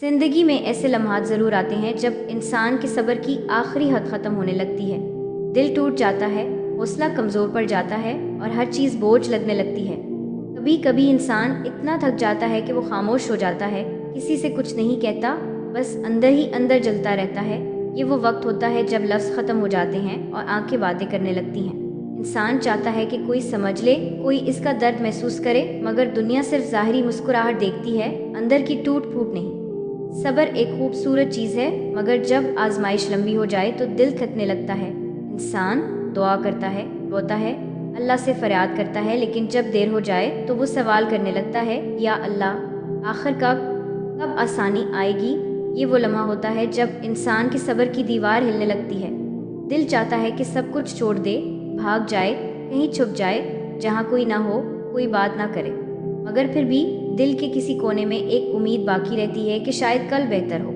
زندگی میں ایسے لمحات ضرور آتے ہیں جب انسان کے صبر کی آخری حد ختم ہونے لگتی ہے، دل ٹوٹ جاتا ہے، حوصلہ کمزور پڑ جاتا ہے اور ہر چیز بوجھ لگنے لگتی ہے۔ کبھی کبھی انسان اتنا تھک جاتا ہے کہ وہ خاموش ہو جاتا ہے، کسی سے کچھ نہیں کہتا، بس اندر ہی اندر جلتا رہتا ہے۔ یہ وہ وقت ہوتا ہے جب لفظ ختم ہو جاتے ہیں اور آنکھیں باتیں کرنے لگتی ہیں۔ انسان چاہتا ہے کہ کوئی سمجھ لے، کوئی اس کا درد محسوس کرے، مگر دنیا صرف ظاہری مسکراہٹ دیکھتی ہے، اندر کی ٹوٹ پھوٹ نہیں۔ صبر ایک خوبصورت چیز ہے، مگر جب آزمائش لمبی ہو جائے تو دل تھکنے لگتا ہے۔ انسان دعا کرتا ہے، روتا ہے، اللہ سے فریاد کرتا ہے، لیکن جب دیر ہو جائے تو وہ سوال کرنے لگتا ہے، یا اللہ، آخر کب آسانی آئے گی؟ یہ وہ لمحہ ہوتا ہے جب انسان کے صبر کی دیوار ہلنے لگتی ہے۔ دل چاہتا ہے کہ سب کچھ چھوڑ دے، بھاگ جائے، کہیں چھپ جائے جہاں کوئی نہ ہو، کوئی بات نہ کرے، مگر پھر بھی دل کے کسی کونے میں ایک امید باقی رہتی ہے کہ شاید کل بہتر ہو۔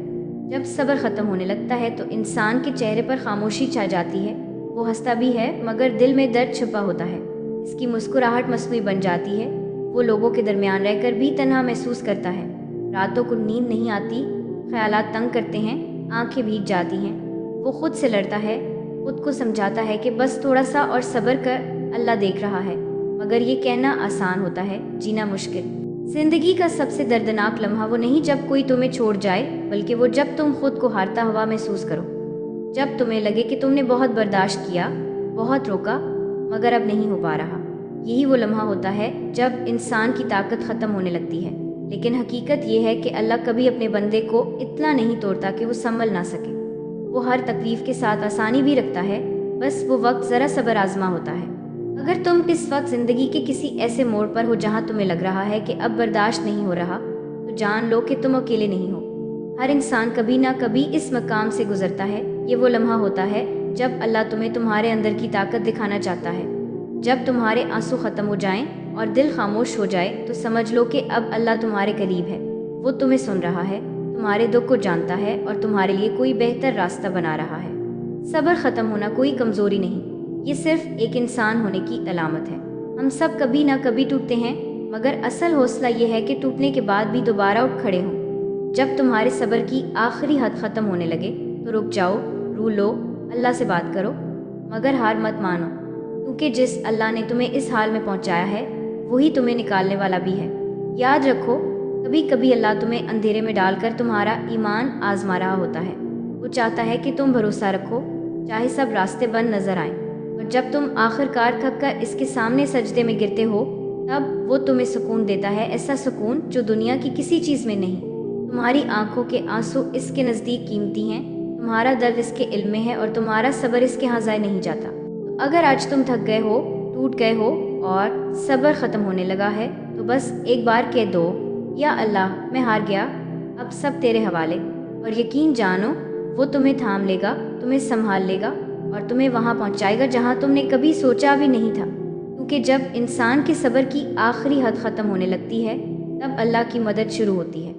جب صبر ختم ہونے لگتا ہے تو انسان کے چہرے پر خاموشی چھا جاتی ہے۔ وہ ہنستا بھی ہے، مگر دل میں درد چھپا ہوتا ہے۔ اس کی مسکراہٹ مصنوعی بن جاتی ہے۔ وہ لوگوں کے درمیان رہ کر بھی تنہا محسوس کرتا ہے۔ راتوں کو نیند نہیں آتی، خیالات تنگ کرتے ہیں، آنکھیں بھیگ جاتی ہیں۔ وہ خود سے لڑتا ہے، خود کو سمجھاتا ہے کہ بس تھوڑا سا اور صبر کر، اللہ دیکھ رہا ہے، مگر یہ کہنا آسان ہوتا ہے، جینا مشکل۔ زندگی کا سب سے دردناک لمحہ وہ نہیں جب کوئی تمہیں چھوڑ جائے، بلکہ وہ جب تم خود کو ہارتا ہوا محسوس کرو۔ جب تمہیں لگے کہ تم نے بہت برداشت کیا، بہت روکا، مگر اب نہیں ہو پا رہا۔ یہی وہ لمحہ ہوتا ہے جب انسان کی طاقت ختم ہونے لگتی ہے۔ لیکن حقیقت یہ ہے کہ اللہ کبھی اپنے بندے کو اتنا نہیں توڑتا کہ وہ سنبھل نہ سکے۔ وہ ہر تکلیف کے ساتھ آسانی بھی رکھتا ہے، بس وہ وقت ذرا صبر آزما ہوتا ہے۔ اگر تم اس وقت زندگی کے کسی ایسے موڑ پر ہو جہاں تمہیں لگ رہا ہے کہ اب برداشت نہیں ہو رہا، تو جان لو کہ تم اکیلے نہیں ہو۔ ہر انسان کبھی نہ کبھی اس مقام سے گزرتا ہے۔ یہ وہ لمحہ ہوتا ہے جب اللہ تمہیں تمہارے اندر کی طاقت دکھانا چاہتا ہے۔ جب تمہارے آنسو ختم ہو جائیں اور دل خاموش ہو جائے تو سمجھ لو کہ اب اللہ تمہارے قریب ہے۔ وہ تمہیں سن رہا ہے، تمہارے دکھ کو جانتا ہے اور تمہارے لیے کوئی بہتر راستہ بنا رہا ہے۔ صبر ختم ہونا کوئی کمزوری نہیں، یہ صرف ایک انسان ہونے کی علامت ہے۔ ہم سب کبھی نہ کبھی ٹوٹتے ہیں، مگر اصل حوصلہ یہ ہے کہ ٹوٹنے کے بعد بھی دوبارہ اٹھ کھڑے ہوں۔ جب تمہارے صبر کی آخری حد ختم ہونے لگے تو رک جاؤ، رو لو، اللہ سے بات کرو، مگر ہار مت مانو، کیونکہ جس اللہ نے تمہیں اس حال میں پہنچایا ہے، وہی تمہیں نکالنے والا بھی ہے۔ یاد رکھو، کبھی کبھی اللہ تمہیں اندھیرے میں ڈال کر تمہارا ایمان آزما رہا ہوتا ہے۔ وہ چاہتا ہے کہ تم بھروسہ رکھو، چاہے سب راستے بند نظر آئیں، اور جب تم آخر کار تھک کر اس کے سامنے سجدے میں گرتے ہو، تب وہ تمہیں سکون دیتا ہے، ایسا سکون جو دنیا کی کسی چیز میں نہیں۔ تمہاری آنکھوں کے آنسو اس کے نزدیک قیمتی ہیں، تمہارا درد اس کے علم میں ہے، اور تمہارا صبر اس کے ہاں ضائع نہیں جاتا۔ تو اگر آج تم تھک گئے ہو، ٹوٹ گئے ہو اور صبر ختم ہونے لگا ہے، تو بس ایک بار کہہ دو، یا اللہ، میں ہار گیا، اب سب تیرے حوالے، اور یقین جانو وہ تمہیں تھام لے گا، تمہیں سنبھال لے گا اور تمہیں وہاں پہنچائے گا جہاں تم نے کبھی سوچا بھی نہیں تھا۔ کیونکہ جب انسان کے صبر کی آخری حد ختم ہونے لگتی ہے، تب اللہ کی مدد شروع ہوتی ہے۔